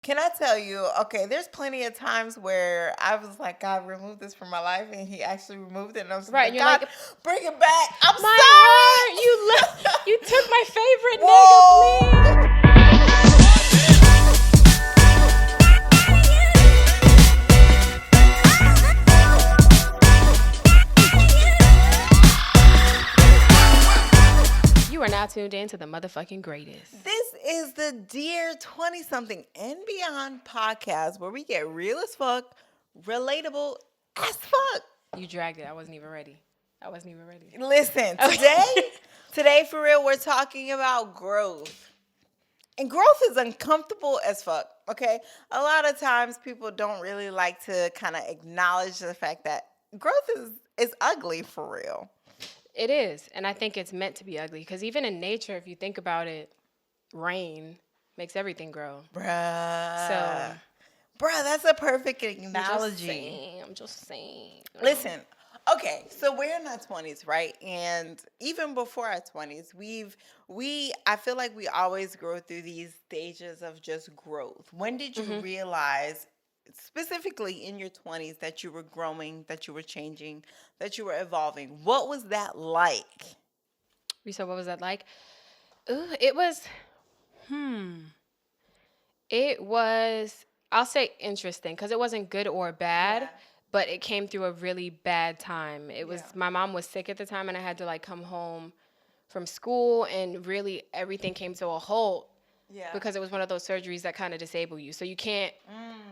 Can I tell you, okay, there's plenty of times where I was like, God, remove this from my life, and he actually removed it, and I was Right, like, and you're God, like, bring it back. I'm my heart, you took my favorite sorry. nigga, Whoa. please. You are now tuned in to the motherfucking greatest. This is the Dear 20 something and Beyond podcast where we get real as fuck, relatable as fuck. You dragged it. I wasn't even ready. Listen, Okay. today for real, we're talking about growth. And growth is uncomfortable as fuck, okay? A lot of times people don't really like to kind of acknowledge the fact that growth is ugly for real. It is. And I think it's meant to be ugly because even in nature, if you think about it, rain makes everything grow. Bruh. So, Bruh, that's a perfect analogy. I'm just saying. Listen, okay, so we're in our 20s, right? And even before our 20s, I feel like we always grow through these stages of just growth. When did you realize, specifically in your 20s, that you were growing, that you were changing, that you were evolving? What was that like? So what was that like? It was, I'll say interesting because it wasn't good or bad. Yeah. But it came through a really bad time. It was Yeah. my mom was sick at the time, and I had to like come home from school, and really everything came to a halt Yeah. because it was one of those surgeries that kind of disable you. So you can't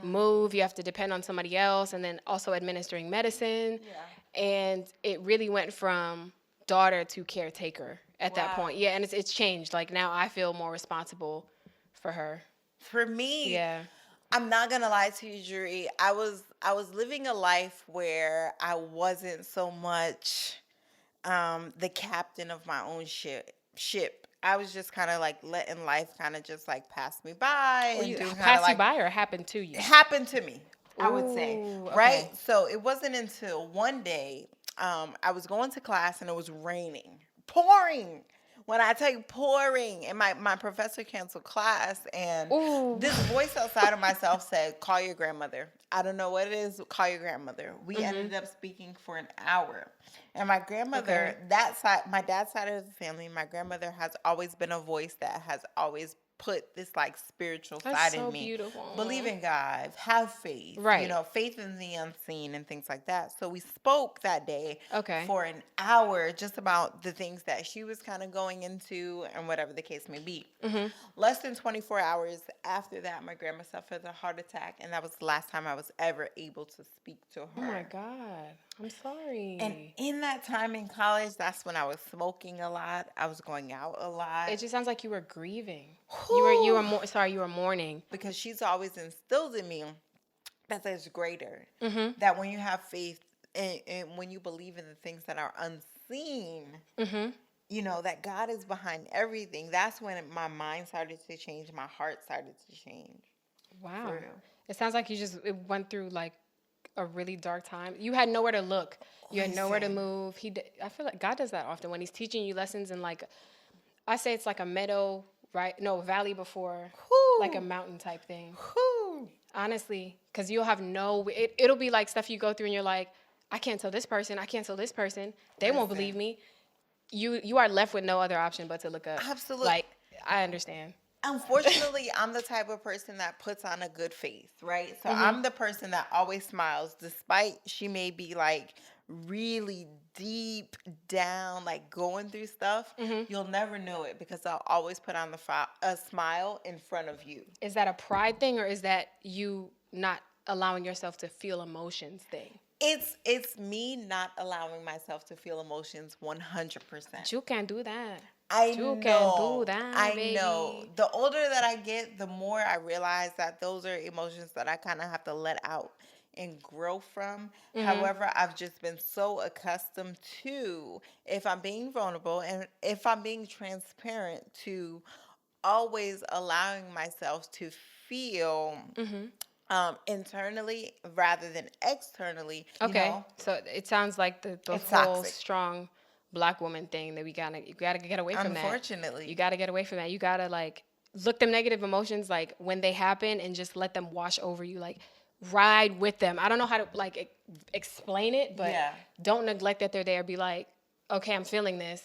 move. You have to depend on somebody else, and then also administering medicine. Yeah. And it really went from daughter to caretaker at that Wow. point. Yeah, and it's changed. Like now, I feel more responsible for her. For me, Yeah. I'm not gonna lie to you, Dree. I was living a life where I wasn't so much the captain of my own ship. I was just kind of like letting life kind of just like pass me by Were and you do kind of pass you like by or happened to you? it happened to me. I would say, Ooh, right? okay. So it wasn't until one day I was going to class and it was raining, pouring. When I tell you pouring, and my professor canceled class, and Ooh. this voice outside of myself said, "Call your grandmother." I don't know what it is. Call your grandmother. We ended up speaking for an hour, and my grandmother, Okay. that side, my dad's side of the family, my grandmother has always been a voice that has always put this like spiritual That's side so in me. beautiful. Believe in God, have faith, Right. faith in the unseen and things like that. So we spoke that day Okay. for an hour just about the things that she was kind of going into and whatever the case may be. Less than 24 hours after that, my grandma suffered a heart attack, and that was the last time I was ever able to speak to her. Oh my God. I'm sorry. And in that time in college, that's when I was smoking a lot. I was going out a lot. It just sounds like you were grieving. Whew. You were mourning. Because she's always instilled in me that there's greater. That when you have faith and when you believe in the things that are unseen, that God is behind everything. That's when my mind started to change. My heart started to change. Wow. For real. It sounds like it went through like a really dark time. You had nowhere to look. You had nowhere to Listen. move. I feel like God does that often when he's teaching you lessons in like, I say it's like a meadow, right? No, valley before Whew. like a mountain type thing. Whew. Honestly, because you'll have it'll be like stuff you go through and you're like, I can't tell this person. They won't believe me. You are left with no other option but to look up. Absolutely. Like, I understand. Unfortunately, I'm the type of person that puts on a good face, right? So I'm the person that always smiles, despite she may be like really deep down, like going through stuff. You'll never know it because I'll always put on a smile in front of you. Is that a pride thing or is that you not allowing yourself to feel emotions thing? It's me not allowing myself to feel emotions 100%. You can't do that. I You know. can't do that, I baby. know. The older that I get, the more I realize that those are emotions that I kind of have to let out and grow from. However, I've just been so accustomed to, if I'm being vulnerable and if I'm being transparent, to always allowing myself to feel internally rather than externally. Okay. So it sounds like the It's whole toxic. strong Black woman thing that you gotta get away from that. Unfortunately. You gotta get away from that. You gotta like look them negative emotions like when they happen and just let them wash over you. Like ride with them. I don't know how to like explain it, but don't neglect that they're there. Be like, okay, I'm feeling this.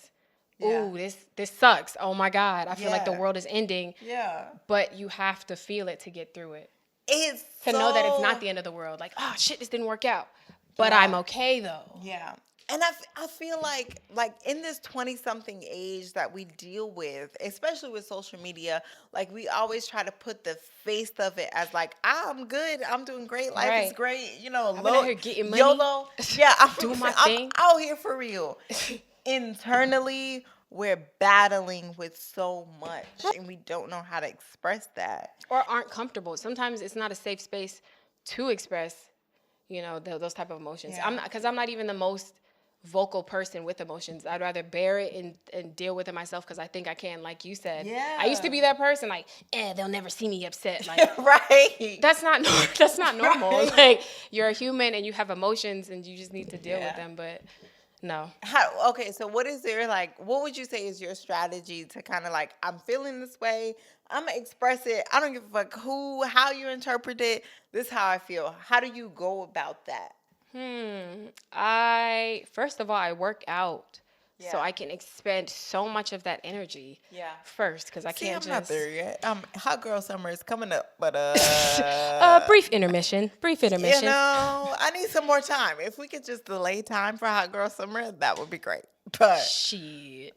Yeah. Ooh, this sucks. Oh my God, I feel like the Yeah. world is ending. Yeah. But you have to feel it to get through it. It's To know that it's not the end of the world. Like, oh shit, this didn't work out. But Yeah. I'm okay though. Yeah. And I feel like in this 20-something age that we deal with, especially with social media, like we always try to put the face of it as like, I'm good, I'm doing great, life is Right. great, you know, I've been out here getting money, YOLO. Yeah, doing my I'm thing. out here for real. Internally, we're battling with so much and we don't know how to express that. Or aren't comfortable. Sometimes it's not a safe space to express, those type of emotions. Yeah. I'm not even the most vocal person with emotions. I'd rather bear it and deal with it myself because I think I can, like you said. Yeah. I used to be that person, like, they'll never see me upset. Like, right. that's not normal. Right. Like, you're a human and you have emotions and you just need to deal with them. But no. Okay, so what would you say is your strategy to kind of like, I'm feeling this way, I'm gonna express it, I don't give a fuck how you interpret it, this is how I feel. How do you go about that? First of all, I work out. So Yeah. I can expend so much of that energy first because I can't I'm not there yet. Hot girl summer is coming up, but brief intermission. you know, I need some more time. If we could just delay time for hot girl summer, that would be great. But Shit.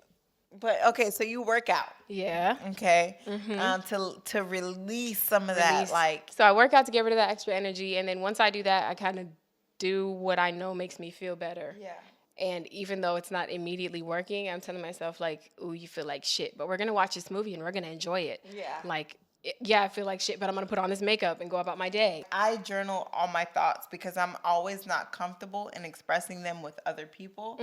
But okay, so you work out. Yeah. Okay. To release some of that, like. So I work out to get rid of that extra energy, and then once I do that, I kind of do what I know makes me feel better. Yeah. And even though it's not immediately working, I'm telling myself like, "Ooh, you feel like shit, but we're gonna watch this movie and we're gonna enjoy it." Yeah. Like, yeah, I feel like shit, but I'm gonna put on this makeup and go about my day. I journal all my thoughts because I'm always not comfortable in expressing them with other people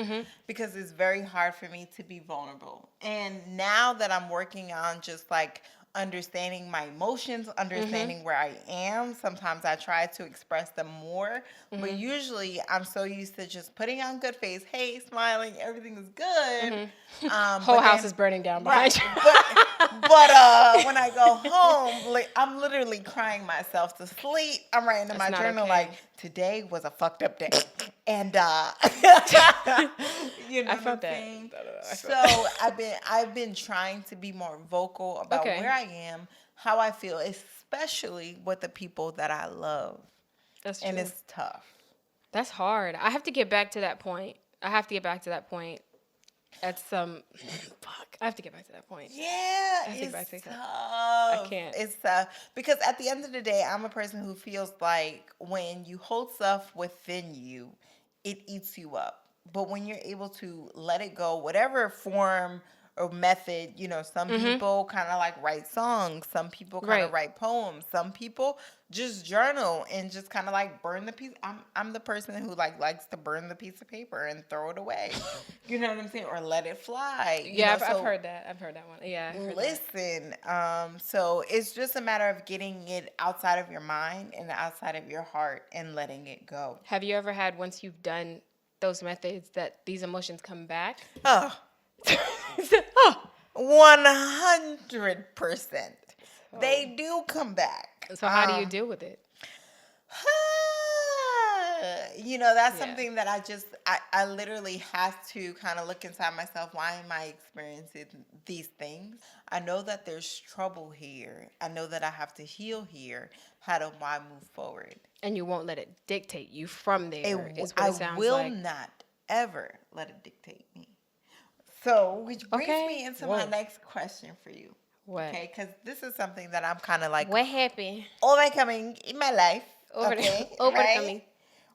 because it's very hard for me to be vulnerable. And now that I'm working on just like understanding my emotions, understanding where I am, sometimes I try to express them more. But usually I'm so used to just putting on good face, hey, smiling, everything is good. Whole house is burning down behind you. But when I go home, like, I'm literally crying myself to sleep. I'm writing in my journal like, today was a fucked up day. And you know I felt what I'm that. saying? So I've been trying to be more vocal about where I am, how I feel, especially with the people that I love. That's true. And it's tough. That's hard. I have to get back to that point. At some fuck. I have to get back to that point. Yeah, it's tough. I can't. It's tough because at the end of the day, I'm a person who feels like when you hold stuff within you, it eats you up. But when you're able to let it go, whatever form or method, you know, some people kind of like write songs, some people kind of write poems, some people just journal and just kind of like burn the piece. I'm the person who like likes to burn the piece of paper and throw it away. You know what I'm saying? Or let it fly. Yeah, I've heard that. I've heard that one. Yeah. Listen, so it's just a matter of getting it outside of your mind and outside of your heart and letting it go. Have you ever had, once you've done those methods, that these emotions come back? 100%. They do come back. So how do you deal with it? You know, that's something that I literally have to kind of look inside myself. Why am I experiencing these things? I know that there's trouble here. I know that I have to heal here. How do I move forward? And you won't let it dictate you from there. I will not ever let it dictate me. So, which brings me into my next question for you. What? Okay, because this is something that I'm kind of like... What happened? Overcoming in my life. Overcoming.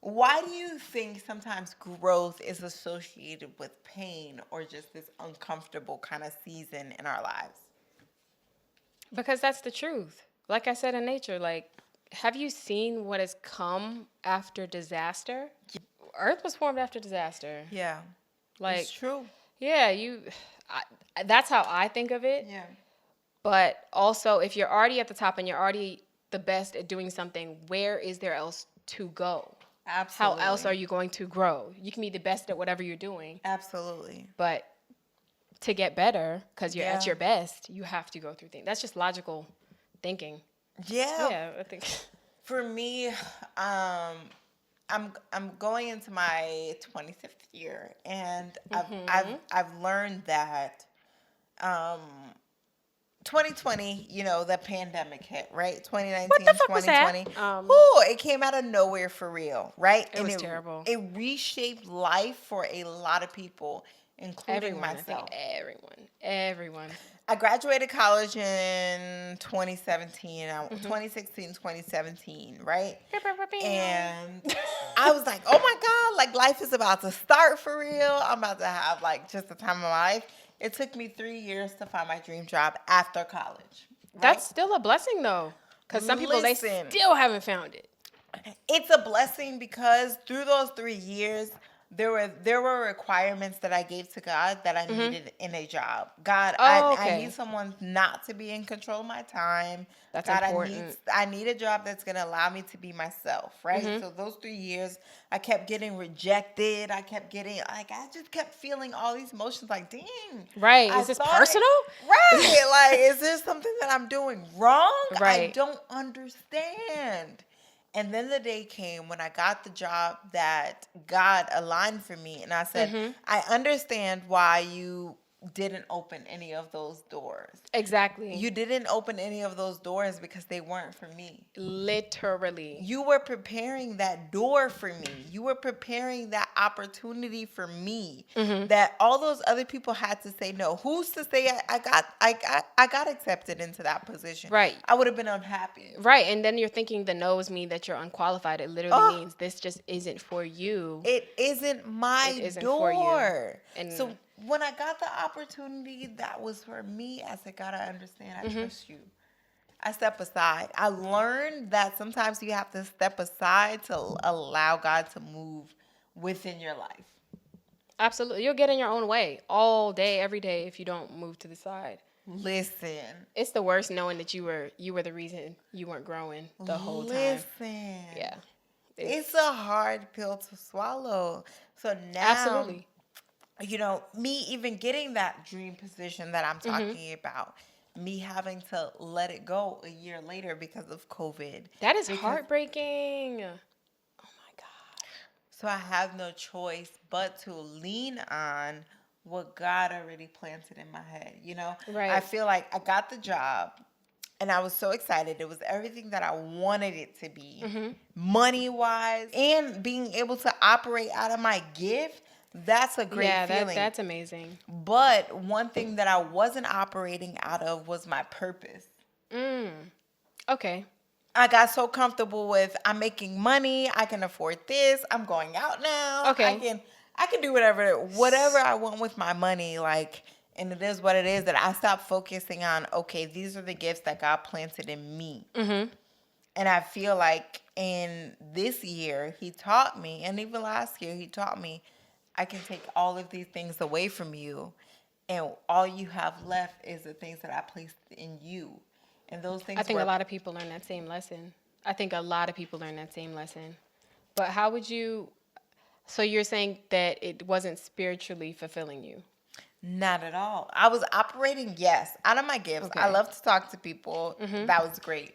Why do you think sometimes growth is associated with pain or just this uncomfortable kind of season in our lives? Because that's the truth. Like I said in nature, like, have you seen what has come after disaster? Earth was formed after disaster. Yeah. Like, it's true. Yeah, that's how I think of it. Yeah. But also, if you're already at the top and you're already the best at doing something, where is there else to go? Absolutely. How else are you going to grow? You can be the best at whatever you're doing. Absolutely. But to get better, because you're at Yeah. your best, you have to go through things. That's just logical thinking. Yeah. Yeah, I think. For me, I'm going into my 25th year, and I've learned that um 2020, the pandemic hit, right? What the 2019, fuck was that? 2020. Whoo, it came out of nowhere for real, right? It And was terrible. it reshaped life for a lot of people, including Everyone, I think myself. everyone. I graduated college in 2017, 2016, 2017, right? And I was like, oh my God, like life is about to start for real. I'm about to have like just the time of my life. It took me 3 years to find my dream job after college. Right? That's still a blessing though, because some people, they Listen, still haven't found it. it's a blessing because through those 3 years, there were requirements that I gave to God that I needed in a job. God, Oh, I need okay. someone not to be in control of my time. That's God, important. I need a job that's gonna allow me to be myself, right? So those 3 years, I kept getting rejected. I just kept feeling all these emotions. Like, dang, Right. I Is this thought personal? right? Like, is there something that I'm doing wrong? I Right. don't understand. And then the day came when I got the job that God aligned for me. And I said, I understand why you didn't open any of those doors. Exactly. You didn't open any of those doors because they weren't for me. Literally. You were preparing that door for me. You were preparing that opportunity for me. That all those other people had to say no. Who's to say I got accepted into that position? Right. I would have been unhappy. Right. And then you're thinking the no's mean that you're unqualified. It literally means this just isn't for you. It isn't my It isn't door. for you. And so when I got the opportunity that was for me, I said, God, I understand. I trust you. I step aside. I learned that sometimes you have to step aside to allow God to move within your life. absolutely, you'll get in your own way all day, every day if you don't move to the side. Listen. It's the worst knowing that you were the reason you weren't growing the whole time. Listen. Yeah. It's a hard pill to swallow. So now, Absolutely. Me even getting that dream position that I'm talking about, me having to let it go a year later because of COVID. That is heartbreaking. Oh my God. So I have no choice but to lean on what God already planted in my head. Right. I feel like I got the job and I was so excited. It was everything that I wanted it to be, money wise, and being able to operate out of my gift. That's a great feeling. That's amazing. But one thing that I wasn't operating out of was my purpose. Okay. I got so comfortable with I'm making money, I can afford this, I'm going out now. Okay. I can do whatever I want with my money, like, and it is what it is, that I stopped focusing on, okay, these are the gifts that God planted in me. And I feel like in this year, he taught me, and even last year, he taught me, I can take all of these things away from you, and all you have left is the things that I placed in you. And those things I think a lot of people learn that same lesson. But how would you, so you're saying that it wasn't spiritually fulfilling you? Not at all. I was operating, yes, out of my gifts. Okay. I love to talk to people. That was great.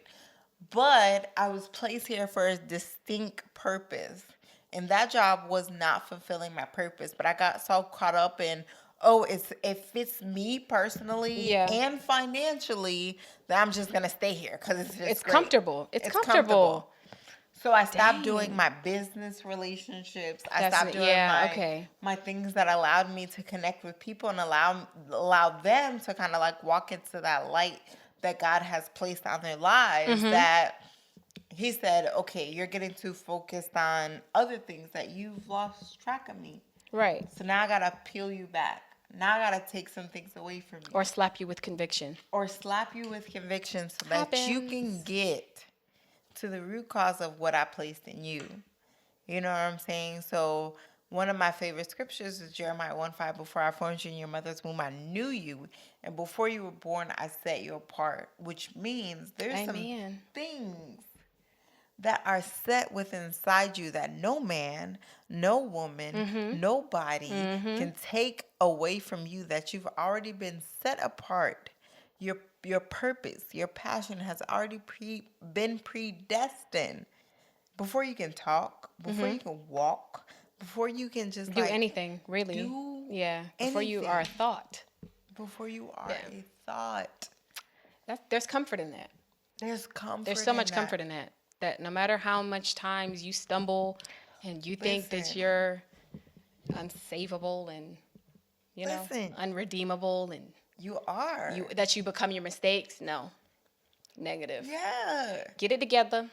But I was placed here for a distinct purpose. And that job was not fulfilling my purpose. But I got so caught up in, it fits me personally and financially that I'm just going to stay here because it's just great. Comfortable. It's comfortable. So I stopped doing my business relationships. I stopped doing my things that allowed me to connect with people and allow them to kind of like walk into that light that God has placed on their lives. That he said, okay, you're getting too focused on other things that you've lost track of me. Right. So now I got to peel you back. Now I got to take some things away from you. Or slap you with conviction. So that you can get to the root cause of what I placed in you. You know what I'm saying? So one of my favorite scriptures is Jeremiah 1:5. Before I formed you in your mother's womb, I knew you. And before you were born, I set you apart. Which means there's some things that are set within inside you that no man, no woman, nobody can take away from you, that you've already been set apart. Your purpose, your passion has already been predestined before you can talk, before you can walk, before you can just Do like anything, really. do Yeah, before you are a anything, thought. before you are Yeah. a thought. There's comfort in that. There's There's comfort so in much that. comfort in that. That no matter how much times you stumble and you think that Listen, you're unsavable and, listen, unredeemable and you are. that you become your mistakes, no. Negative. Yeah. Get it together.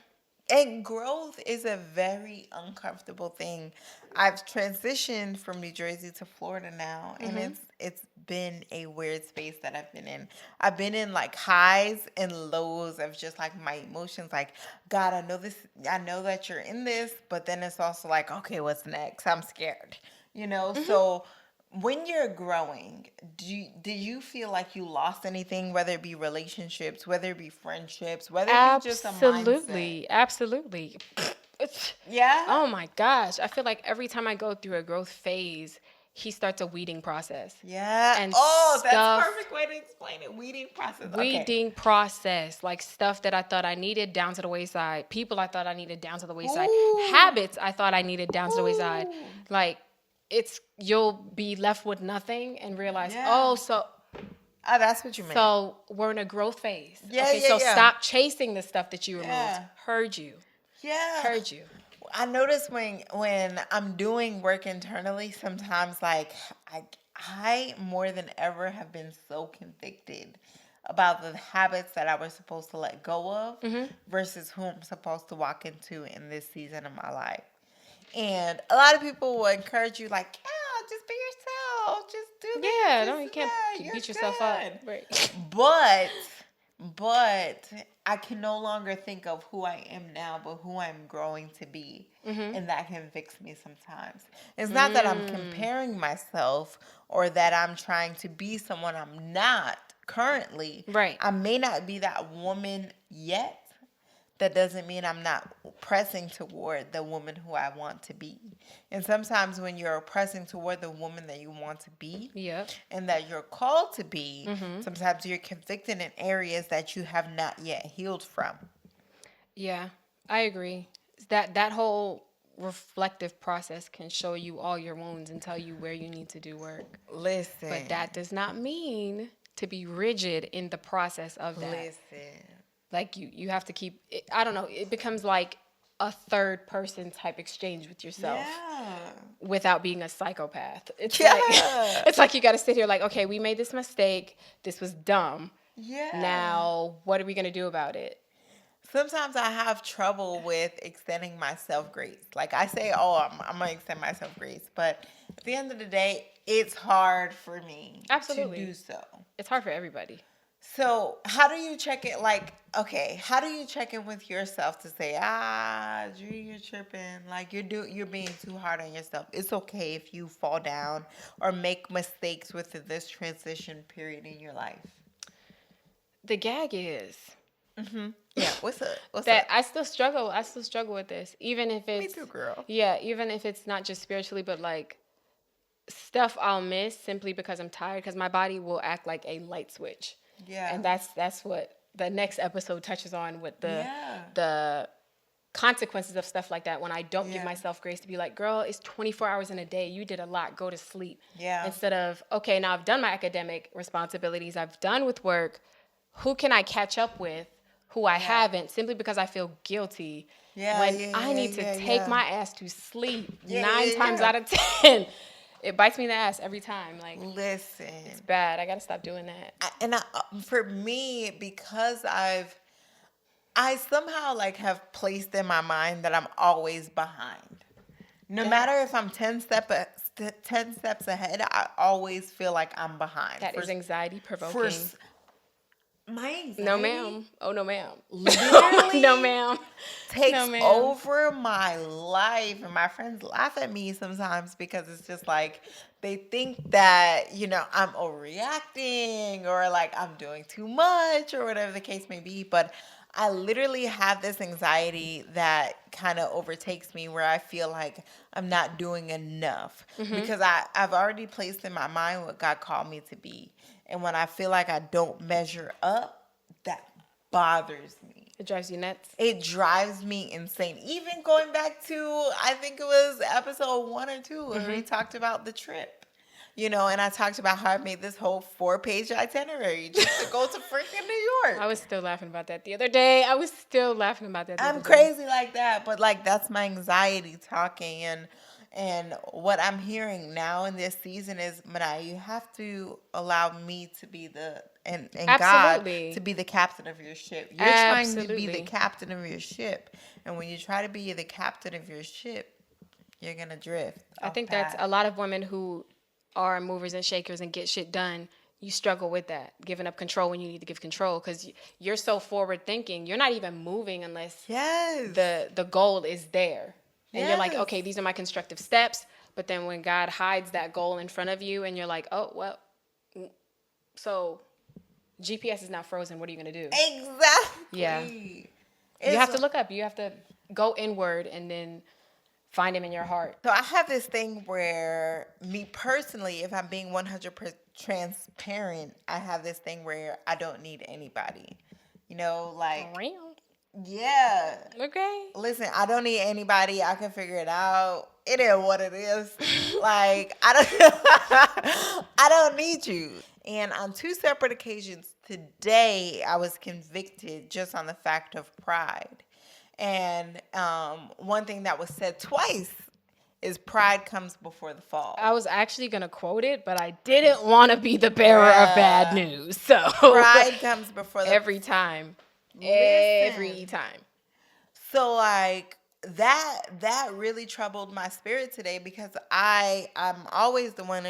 And growth is a very uncomfortable thing. I've transitioned from New Jersey to Florida now, and it's been a weird space that I've been in. I've been in like highs and lows of just like my emotions, like, God, I know this, I know that you're in this, but then it's also like, okay, what's next? I'm scared. So when you're growing, do you feel like you lost anything, whether it be relationships, whether it be friendships, whether it be just a mindset? Absolutely. Absolutely. Yeah? Oh my gosh. I feel like every time I go through a growth phase, he starts a weeding process. Yeah. And Oh, that's stuff, perfect way to explain it. Weeding process. Okay. weeding process, like stuff that I thought I needed down to the wayside, people I thought I needed down to the wayside, Ooh. habits I thought I needed down to the wayside. Ooh. Like, you'll be left with nothing and realize, Yeah. oh, so Oh, that's what you meant. so we're in a growth phase. Yeah, okay, yeah, so yeah. stop chasing the stuff that you removed. Yeah. Heard you. Yeah. Heard you. I notice when I'm doing work internally, sometimes like I more than ever have been so convicted about the habits that I was supposed to let go of versus who I'm supposed to walk into in this season of my life. And a lot of people will encourage you, like, yeah, just be yourself, just do this. Yeah, this you and can't that. You're beat yourself up. good. Right. But I can no longer think of who I am now, but who I'm growing to be. And that convicts me sometimes. It's not that I'm comparing myself or that I'm trying to be someone I'm not currently. Right. I may not be that woman yet. That doesn't mean I'm not pressing toward the woman who I want to be. And sometimes when you're pressing toward the woman that you want to be, Yep. and that you're called to be, sometimes you're convicted in areas that you have not yet healed from. Yeah, I agree. That whole reflective process can show you all your wounds and tell you where you need to do work. Listen. But that does not mean to be rigid in the process of that. Listen. Like you have to keep it, I don't know, it becomes like a third person type exchange with yourself. Yeah. Without being a psychopath. It's Yeah. like it's like you got to sit here like, okay, we made this mistake. This was dumb. Yeah. Now, what are we going to do about it? Sometimes I have trouble with extending myself grace. Like I say, oh, I'm going to extend myself grace. But at the end of the day, it's hard for me Absolutely. to do so. It's hard for everybody. So how do you check it? Like, okay, how do you check in with yourself to say, Dree, you're tripping. Like you're being too hard on yourself. It's okay if you fall down or make mistakes within this transition period in your life. The gag is Yeah, what's up? What's that up? I still struggle with this, even if it's Me too, girl. Yeah, even if it's not just spiritually, but like stuff I'll miss simply because I'm tired, because my body will act like a light switch. Yeah. And that's what the next episode touches on with the Yeah. consequences of stuff like that. When I don't give Yeah. myself grace to be like, girl, it's 24 hours in a day. You did a lot. Go to sleep. Yeah. Instead of, okay, now I've done my academic responsibilities. I've done with work. Who can I catch up with who I haven't, simply because I feel guilty when I need to take my ass to sleep 9 times out of 10. It bites me in the ass every time. Like, Listen. it's bad. I got to stop doing that. For me, because I somehow like have placed in my mind that I'm always behind. No matter if I'm 10 steps ahead, I always feel like I'm behind. That is anxiety provoking. My anxiety. No, ma'am. Oh, no, ma'am. Literally No, ma'am. takes No, ma'am. over my life. And my friends laugh at me sometimes because it's just like they think that, I'm overreacting or like I'm doing too much or whatever the case may be. But I literally have this anxiety that kind of overtakes me where I feel like I'm not doing enough because I've already placed in my mind what God called me to be. And when I feel like I don't measure up, that bothers me. It drives you nuts. It drives me insane. Even going back to, I think it was episode 1 or 2 where we talked about the trip. And I talked about how I made this whole 4-page itinerary just to go to freaking New York. I was still laughing about that the other day. I'm crazy like that, but like that's my anxiety talking, and what I'm hearing now in this season is, Manai, you have to allow me to be and God to be the captain of your ship. You're trying to be the captain of your ship, and when you try to be the captain of your ship, you're gonna drift. I think that's a lot of women who are movers and shakers and get shit done. You struggle with that, giving up control when you need to give control because you're so forward thinking. You're not even moving unless the goal is there. And you're like, okay, these are my constructive steps. But then when God hides that goal in front of you and you're like, oh, well, so GPS is now frozen. What are you going to do? Exactly. Yeah. You have to look up. You have to go inward and then find him in your heart. So I have this thing where me personally, if I'm being 100% transparent, I have this thing where I don't need anybody. Like, yeah. Okay. Listen, I don't need anybody. I can figure it out. It is what it is. Like, I don't need you. And on 2 separate occasions today, I was convicted just on the fact of pride. And one thing that was said twice is pride comes before the fall. I was actually going to quote it, but I didn't want to be the bearer of bad news. So pride comes before the every time. Every time. So like that really troubled my spirit today because I'm always the one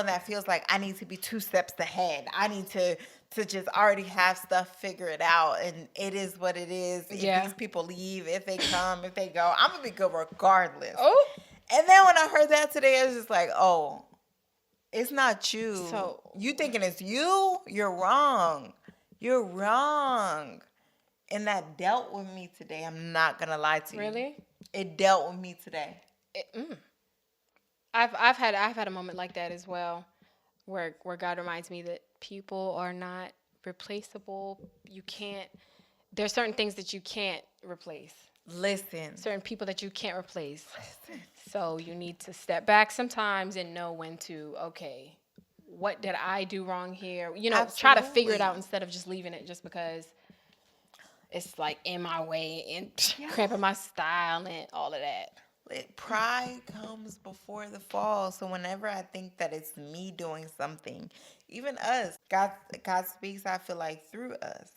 that feels like I need to be 2 steps ahead. I need to just already have stuff figured out, and it is what it is. If these people leave, if they come, if they go, I'm gonna be good regardless. Oh. And then when I heard that today, I was just like, oh, it's not you. So you thinking it's you? You're wrong. You're wrong. And that dealt with me today. I'm not gonna lie to you. Really? It dealt with me today. I've had a moment like that as well, where God reminds me that people are not replaceable. There's certain things that you can't replace. Listen. Certain people that you can't replace. Listen. So you need to step back sometimes and know when to, okay, what did I do wrong here? Absolutely. Try to figure it out instead of just leaving it just because it's like in my way and cramping my style and all of that. Pride comes before the fall. So whenever I think that it's me doing something, even us, God speaks, I feel like, through us.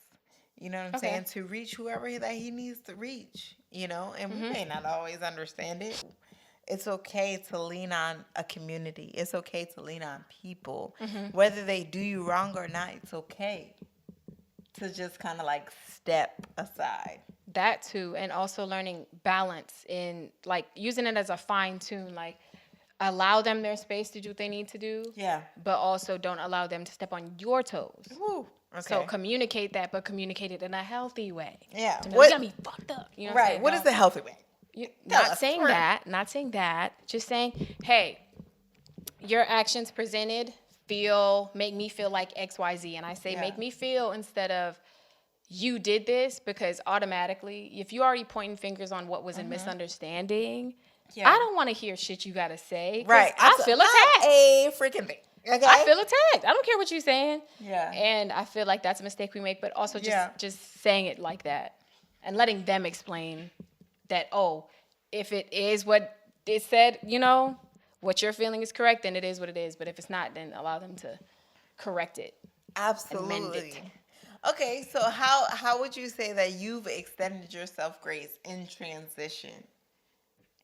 You know what I'm saying? To reach whoever that he needs to reach, and we may not always understand it. It's okay to lean on a community. It's okay to lean on people. Whether they do you wrong or not, it's okay to just kind of like step aside. That too, and also learning balance in like using it as a fine tune, like allow them their space to do what they need to do. Yeah. But also don't allow them to step on your toes. Ooh, okay. So communicate that, but communicate it in a healthy way. Yeah. You got me fucked up. You know what I'm saying? What is the healthy way? Not saying that. Just saying, hey, your actions presented make me feel like XYZ. And I say make me feel instead of you did this, because automatically, if you already pointing fingers on what was a misunderstanding, I don't want to hear shit you got to say. Right. I feel attacked. A freaking thing. Okay? I feel attacked. I don't care what you're saying. Yeah. And I feel like that's a mistake we make, but also just saying it like that and letting them explain that, oh, if it is what it said, what you're feeling is correct, then it is what it is. But if it's not, then allow them to correct it. Absolutely. And mend it. Okay, so how would you say that you've extended yourself grace in transition?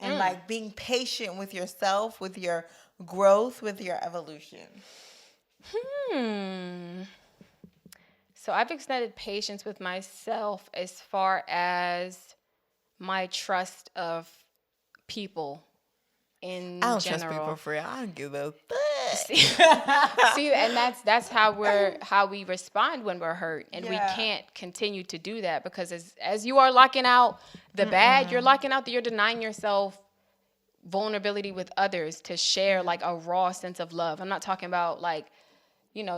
And like being patient with yourself, with your growth, with your evolution? So I've extended patience with myself as far as my trust of people in general. I don't trust people for real. I don't give a fuck. See, and that's how we respond when we're hurt, and we can't continue to do that, because as you are locking out the bad, you're denying yourself vulnerability with others to share like a raw sense of love. I'm not talking about like,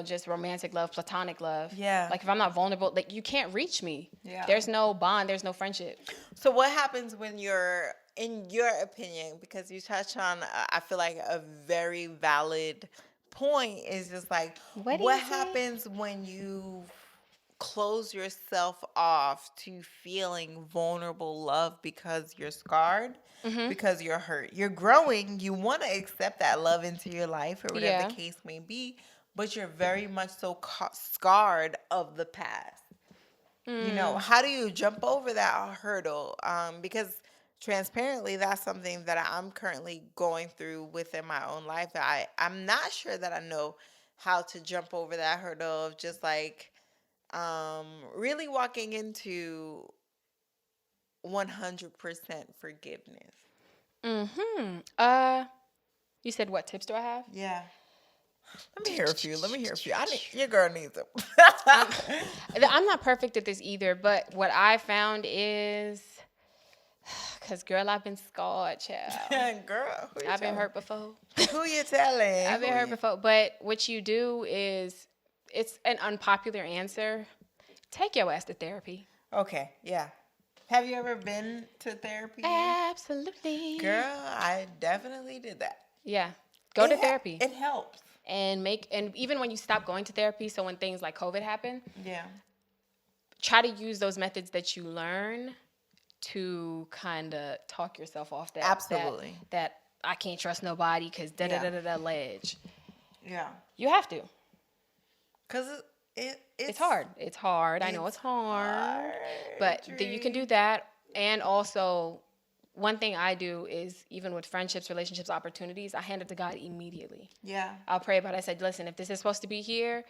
just romantic love, platonic love. Yeah. Like if I'm not vulnerable, like you can't reach me. Yeah. There's no bond, there's no friendship. So what happens when you're, in your opinion, because you touch on, I feel like a very valid point, is just like, what happens when you close yourself off to feeling vulnerable love because you're scarred, because you're hurt, you're growing, you want to accept that love into your life or whatever the case may be, but you're very much so scarred of the past. How do you jump over that hurdle? Because transparently, that's something that I'm currently going through within my own life. I'm not sure that I know how to jump over that hurdle of just like really walking into 100% forgiveness. You said what tips do I have? Yeah. Let me hear a few. Your girl needs them. I'm not perfect at this either, but what I found is, because girl, I've been scarred, child. Girl, I've been hurt before. Who you telling? I've been hurt before. But what you do is, it's an unpopular answer. Take your ass to therapy. Okay, yeah. Have you ever been to therapy? Absolutely. Girl, I definitely did that. Yeah. Go to therapy. It helps. And even when you stop going to therapy, so when things like COVID happen, yeah, try to use those methods that you learn to kind of talk yourself off that. Absolutely. That I can't trust nobody because da ledge. Yeah. You have to. Because it's hard. It's hard. I know it's hard. But you can do that. And also, one thing I do is, even with friendships, relationships, opportunities, I hand it to God immediately. Yeah. I'll pray about it. I said, listen, if this is supposed to be here,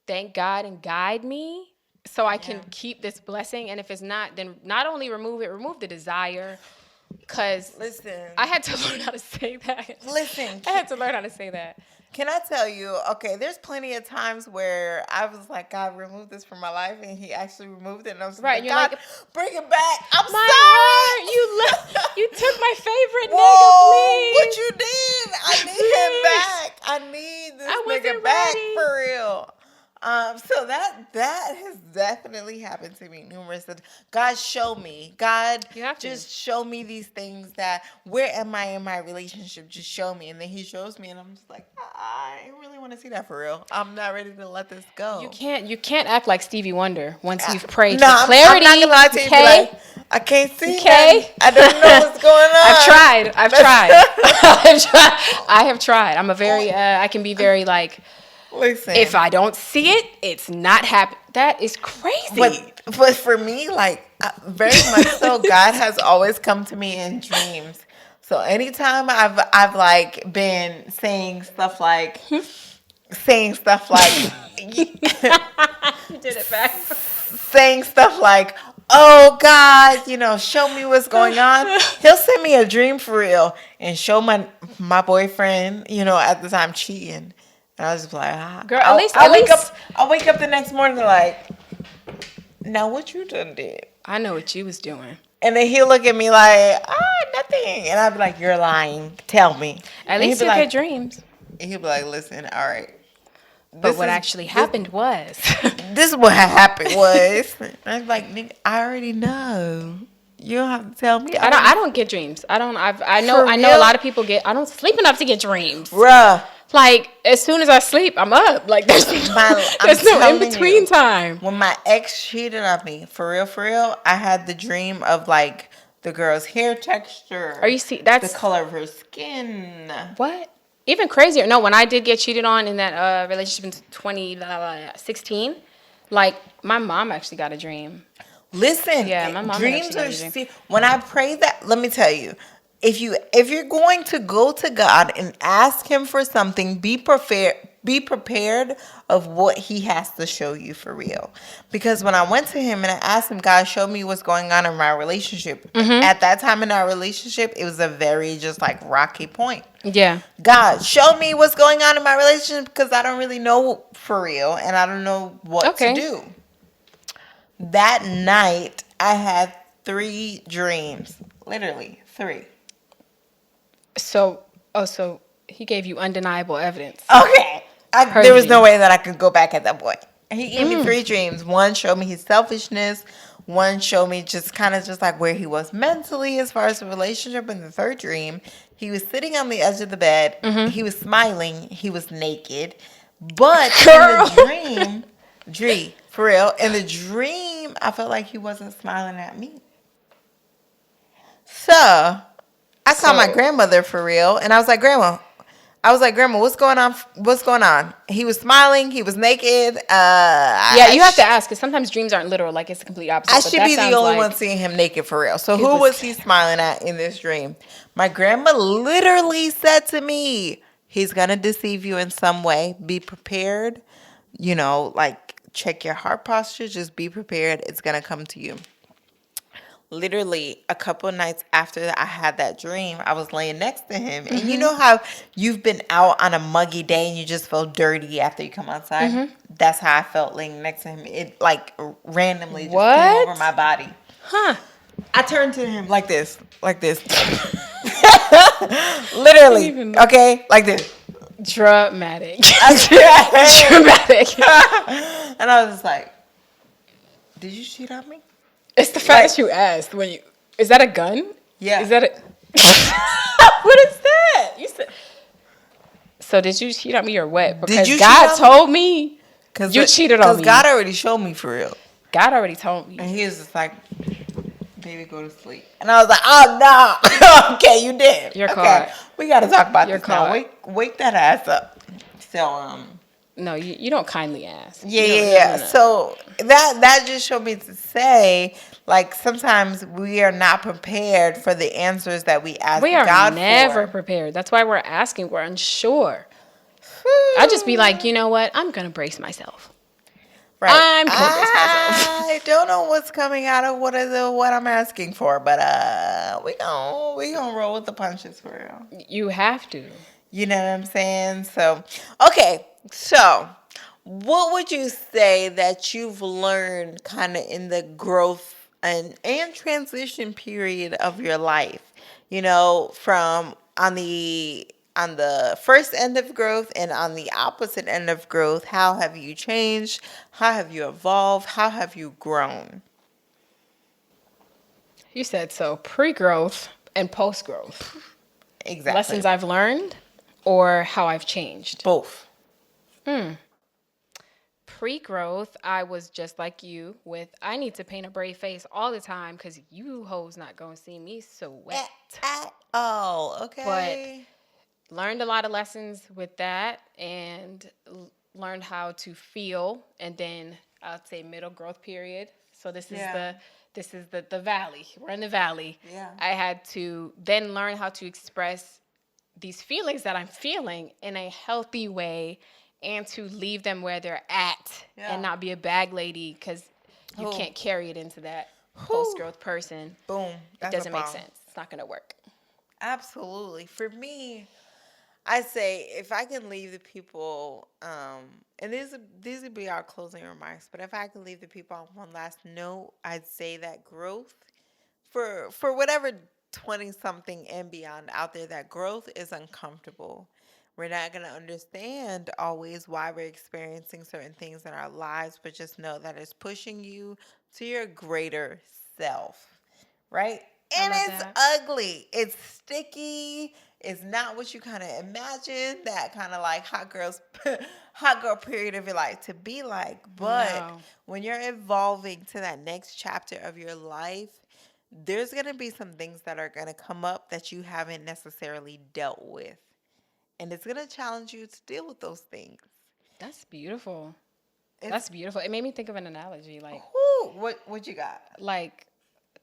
thank God and guide me so I can keep this blessing. And if it's not, then not only remove the desire. Because I had to learn how to say that. I had to learn how to say that. Can I tell you, okay, there's plenty of times where I was like, God, remove this from my life, and he actually removed it, and I was like, God, bring it back. I'm sorry. Heart, you took my favorite nigga, please. What you did? I need him back. I need this nigga back for real. So that has definitely happened to me numerous times. God, show me. God, just show me these things. That where am I in my relationship? Just show me. And then he shows me, and I'm just like, I really want to see that for real. I'm not ready to let this go. You can't act like Stevie Wonder once you've prayed for clarity. I'm not gonna lie to you. Like, I can't see. Okay, I don't know what's going on. I've tried. I have tried. I'm a very. I can be very like. Listen, if I don't see it, it's not happening. That is crazy. But for me, like, very much so, God has always come to me in dreams. So anytime I've like been saying stuff like, you did it back. Saying stuff like, oh God, show me what's going on. He'll send me a dream for real and show my boyfriend, at the time cheating. And I was just like, girl, at least I'll wake up the next morning like, now what you done did? I know what you was doing. And then he'll look at me like, nothing. And I'll be like, you're lying. Tell me. At least you get dreams. And he'll be like, listen, all right. But what actually happened was. This is what happened was. And I'm like, nigga, I already know. You don't have to tell me. I don't get dreams. I know a lot of people get. I don't sleep enough to get dreams. Bruh. Like, as soon as I sleep, I'm up. Like, there's no in-between time. When my ex cheated on me, for real, I had the dream of, like, the girl's hair texture. That's the color of her skin. What? Even crazier. No, when I did get cheated on in that relationship in 2016, like, my mom actually got a dream. Listen, my mom dreams are. When I pray that, let me tell you, if you're going to go to God and ask Him for something, be prepared be prepared of what he has to show you for real. Because when I went to him and I asked him, God, show me what's going on in my relationship. At that time in our relationship, it was a very just like rocky point. Yeah. God, show me what's going on in my relationship because I don't really know for real and I don't know what to do. That night, I had 3 dreams. Literally, 3. So he gave you undeniable evidence. Okay. There was no way that I could go back at that point. He gave me 3 dreams. One showed me his selfishness. One showed me just kind of just like where he was mentally as far as the relationship. In the 3rd dream, he was sitting on the edge of the bed. He was smiling. He was naked. But in the dream, Dree, for real, in the dream, I felt like he wasn't smiling at me. So, I called my grandmother for real, and I was like, Grandma, what's going on? What's going on? He was smiling. He was naked. Yeah, you have to ask, because sometimes dreams aren't literal. Like, it's the complete opposite. I should be the only one seeing him naked for real. So who was he smiling at in this dream? My grandma literally said to me, he's going to deceive you in some way. Be prepared. You know, like, check your heart posture. Just be prepared. It's going to come to you. Literally a couple of nights after I had that dream, I was laying next to him. And you know how you've been out on a muggy day and you just feel dirty after you come outside? That's how I felt laying next to him. It like randomly just came over my body. Huh. I turned to him like this. Literally. Okay? Like this. Dramatic. Dramatic. And I was just like, did you cheat on me? It's the fact that you asked when you. Is that a gun? Yeah. Is that a? What is that? You said. So did you cheat on me or what? Because God told me you cheated on me. Because God already showed me for real. God already told me. And he was just like, baby, go to sleep. And I was like, oh no. Okay, you did. You're caught. We got to talk about this now. Wake that ass up. So No, you don't kindly ask. Yeah. No. So that just showed me to say, like, sometimes we are not prepared for the answers that we ask God for. We are never prepared. That's why we're asking. We're unsure. I'll just be like, you know what? I'm going to brace myself. Right. I'm going to brace myself. I don't know what's coming out of what I'm asking for, but we gonna roll with the punches for real. You have to. You know what I'm saying? So, okay. So, what would you say that you've learned kind of in the growth and transition period of your life? You know, from on the first end of growth and on the opposite end of growth, how have you changed? How have you evolved? How have you grown? You said so. Pre-growth and post-growth. Exactly. Lessons I've learned or how I've changed? Both. Pre-growth, I was just like you with, I need to paint a brave face all the time because you hoes not going to see me sweat. At all. Okay. But learned a lot of lessons with that and learned how to feel. And then I'd say middle growth period. So this is the valley. We're in the valley. Yeah. I had to then learn how to express these feelings that I'm feeling in a healthy way and to leave them where they're at and not be a bag lady because you can't carry it into that post-growth person. Boom. It doesn't make sense. It's not going to work. Absolutely. For me, I say if I can leave the people, and these would be our closing remarks, but if I can leave the people on one last note, I'd say that growth for whatever 20-something and beyond out there, that growth is uncomfortable. We're not going to understand always why we're experiencing certain things in our lives, but just know that it's pushing you to your greater self, right? And it's ugly. It's sticky. It's not what you kind of imagine that kind of like hot girl period of your life to be like. But when you're evolving to that next chapter of your life, there's going to be some things that are going to come up that you haven't necessarily dealt with. And it's going to challenge you to deal with those things. That's beautiful. That's beautiful. It made me think of an analogy. Like, what you got? Like,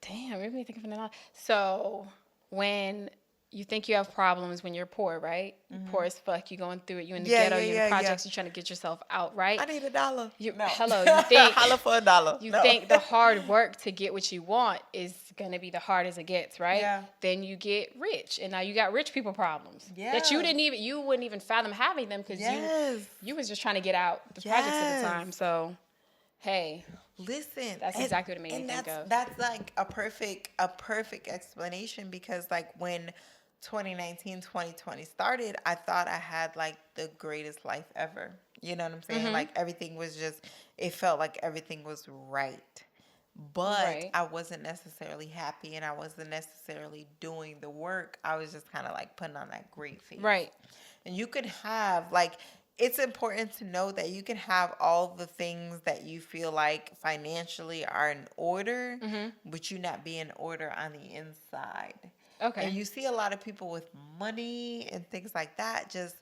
damn, it made me think of an analogy. So when you think you have problems when you're poor, right? You're poor as fuck. You going through it. You in the Yeah, ghetto. yeah, You in the yeah, yeah. projects. You trying to get yourself out, right? I need $1. No. Hello. You think Holla for $1. you No. think the hard work to get what you want is gonna be the hardest it gets, right? Yeah. Then you get rich, and now you got rich people problems that Yeah. you wouldn't even fathom having them because you was just trying to get out the projects at the time. So, hey, listen, that's exactly what it made me think of. That's like a perfect explanation, because like when 2019, 2020 started, I thought I had like the greatest life ever. You know what I'm saying? Like everything was just, it felt like everything was right. But I wasn't necessarily happy, and I wasn't necessarily doing the work. I was just kind of like putting on that great face. Right. And you could have like, it's important to know that you can have all the things that you feel like financially are in order, but you not be in order on the inside. Okay. And you see a lot of people with money and things like that just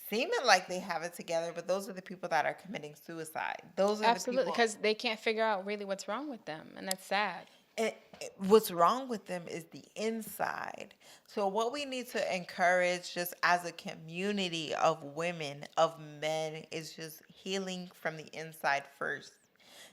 seeming like they have it together, but those are the people that are committing suicide. Those are Absolutely, the people, because they can't figure out really what's wrong with them, and that's sad. and what's wrong with them is the inside. So what we need to encourage just as a community of women, of men, is just healing from the inside first.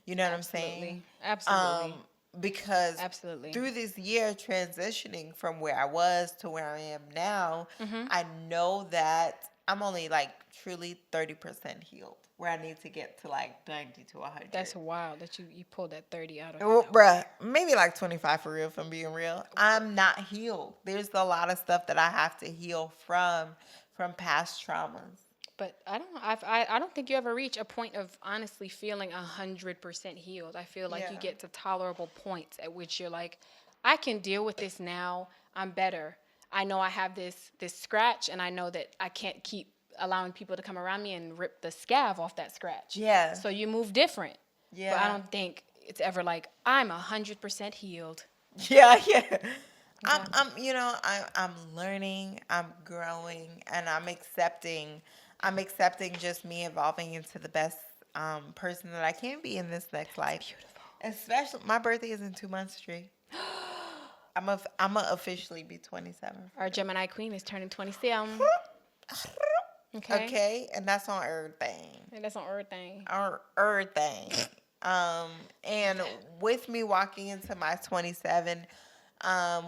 You know what I'm saying? Absolutely. Because Absolutely. through this year transitioning from where I was to where I am now, I know that I'm only like truly 30% healed, where I need to get to like 90 to 100. That's wild that you pulled that 30 out of Well, bruh, maybe like 25 for real, if I'm being real. I'm not healed. There's a lot of stuff that I have to heal from past traumas. But I don't think you ever reach a point of honestly feeling 100% healed. I feel like you get to tolerable points at which you're like, I can deal with this now. I'm better. I know I have this scratch, and I know that I can't keep allowing people to come around me and rip the scab off that scratch. Yeah. So you move different. Yeah. But I don't think it's ever like, I'm 100% healed. Yeah, yeah. I'm learning, I'm growing, and I'm accepting just me evolving into the best person that I can be in this next life. Beautiful. Especially, my birthday is in 2 months, Dree. I'm officially be 27. Our Gemini queen is turning 27. Okay, and that's on everything. And that's on everything. Everything. And with me walking into my 27,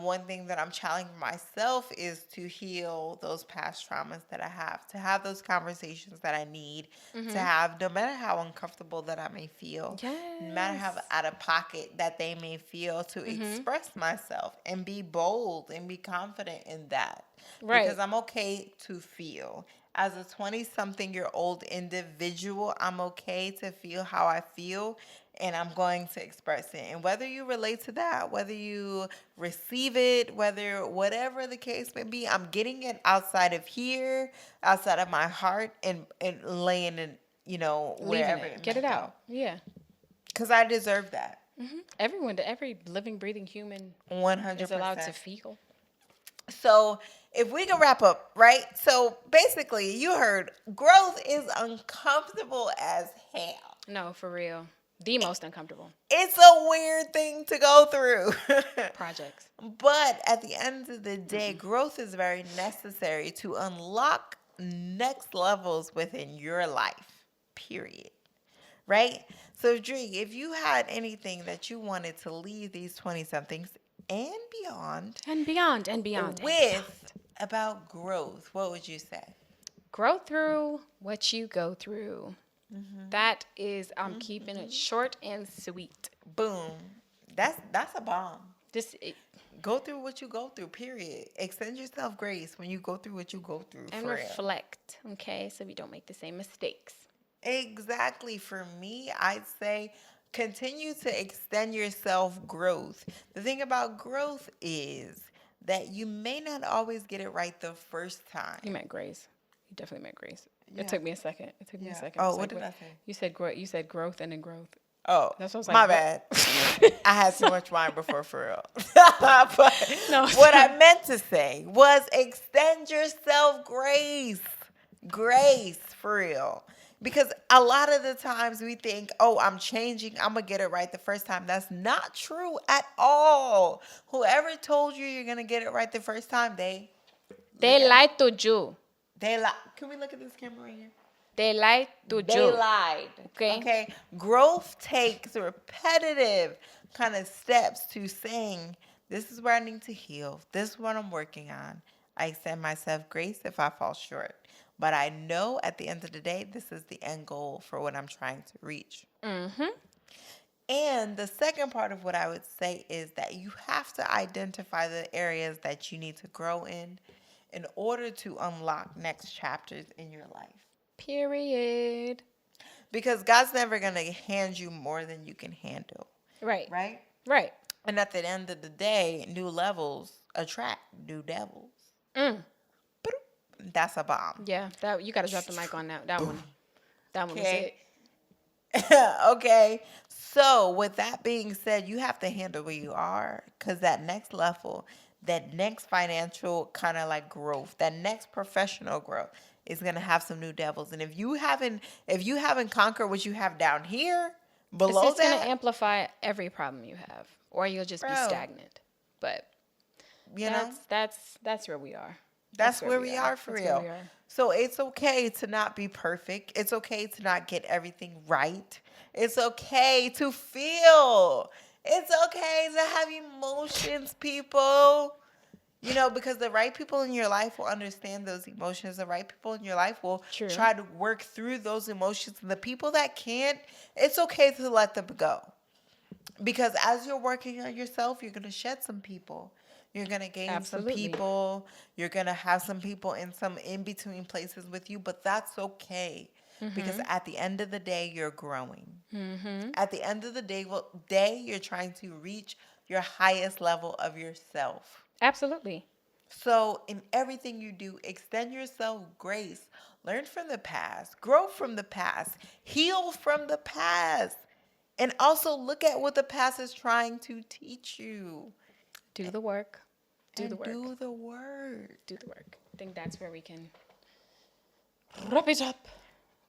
one thing that I'm challenging myself is to heal those past traumas that I have, to have those conversations that I need to have, no matter how uncomfortable that I may feel, no matter how out of pocket that they may feel, to express myself and be bold and be confident in that. Right. Because I'm okay to feel. As a 20-something-year-old individual, I'm okay to feel how I feel, and I'm going to express it. And whether you relate to that, whether you receive it, whatever the case may be, I'm getting it outside of here, outside of my heart, and laying it, wherever it Get may it out. go. Yeah. Because I deserve that. Everyone, every living, breathing human 100%. is allowed to feel. So if we can wrap up, right? So basically, you heard growth is uncomfortable as hell. No, for real. The most uncomfortable. It's a weird thing to go through. Projects. But at the end of the day, growth is very necessary to unlock next levels within your life, period. Right? So, Dree, if you had anything that you wanted to leave these 20-somethings and beyond with about growth, what would you say? Grow through what you go through. That is, I'm keeping it short and sweet. Boom. That's a bomb. Go through what you go through, period. Extend yourself grace when you go through what you go through. And reflect, okay? So we don't make the same mistakes. Exactly. For me, I'd say continue to extend yourself growth. The thing about growth is that you may not always get it right the first time. You meant grace. You definitely meant grace. Yeah. It took me a second. Oh, what did I say? You said growth and then growth. Oh, that's what I was like, my bad. I had too much wine before, for real. But no, what I meant to say was extend yourself grace. Grace, for real. Because a lot of the times we think, oh, I'm changing, I'm going to get it right the first time. That's not true at all. Whoever told you you're going to get it right the first time, they They lied to you. They lied. Can we look at this camera right here? They lied to you. They lied. Okay. Growth takes repetitive kind of steps to saying, this is where I need to heal. This is what I'm working on. I extend myself grace if I fall short. But I know at the end of the day, this is the end goal for what I'm trying to reach. Mm-hmm. And the second part of what I would say is that you have to identify the areas that you need to grow in order to unlock next chapters in your life. Period. Because God's never going to hand you more than you can handle. Right. Right? Right. And at the end of the day, new levels attract new devils. That's a bomb. Yeah, that you got to drop the mic on that one. That one was it. Okay. So with that being said, you have to handle where you are, because that next level, that next financial kind of like growth, that next professional growth is going to have some new devils. And if you haven't conquered what you have down here, below it's going to amplify every problem you have, or you'll just be stagnant. But that's where we are. That's where we are for real. So it's okay to not be perfect. It's okay to not get everything right. It's okay to feel. It's okay to have emotions, people. Because the right people in your life will understand those emotions. The right people in your life will try to work through those emotions. And the people that can't, it's okay to let them go. Because as you're working on yourself, you're going to shed some people. You're going to gain some people. You're going to have some people in some in-between places with you. But that's okay. Because at the end of the day, you're growing. At the end of the day, you're trying to reach your highest level of yourself. Absolutely. So in everything you do, extend yourself grace. Learn from the past. Grow from the past. Heal from the past. And also look at what the past is trying to teach you. Do the work. Do the work. I think that's where we can wrap it up.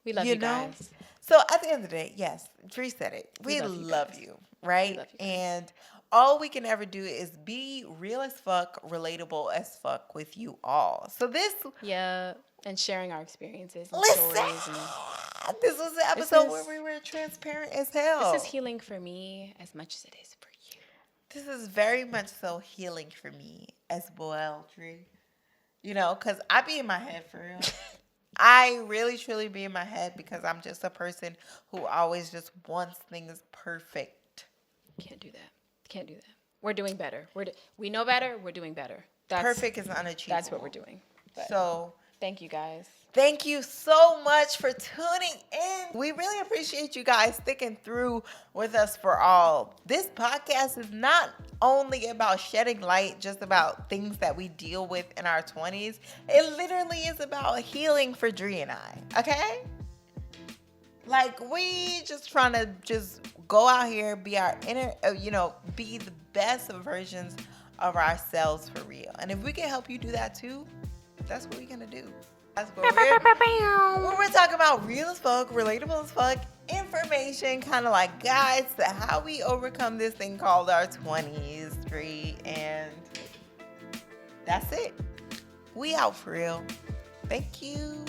We love you guys. So at the end of the day, yes, Dree said it. We love you, right? And all we can ever do is be real as fuck, relatable as fuck with you all. So this... Yeah, and sharing our experiences and stories. This was the episode where we were transparent as hell. This is healing for me as much as it is for you. This is very much so healing for me as well, Dree. Because I be in my head for real. I really, truly be in my head because I'm just a person who always just wants things perfect. Can't do that. We're doing better. We know better. We're doing better. Perfect is unachievable. That's what we're doing. So thank you guys. Thank you so much for tuning in. We really appreciate you guys sticking through with us for all. This podcast is not only about shedding light, just about things that we deal with in our 20s. It literally is about healing for Dree and I, okay? Like, we just trying to just go out here, be our inner, be the best versions of ourselves for real. And if we can help you do that too, that's what we're going to do. That's what we're talking about real as fuck, relatable as fuck, information, kind of like guides to how we overcome this thing called our 20s, Dree, and that's it. We out for real. Thank you.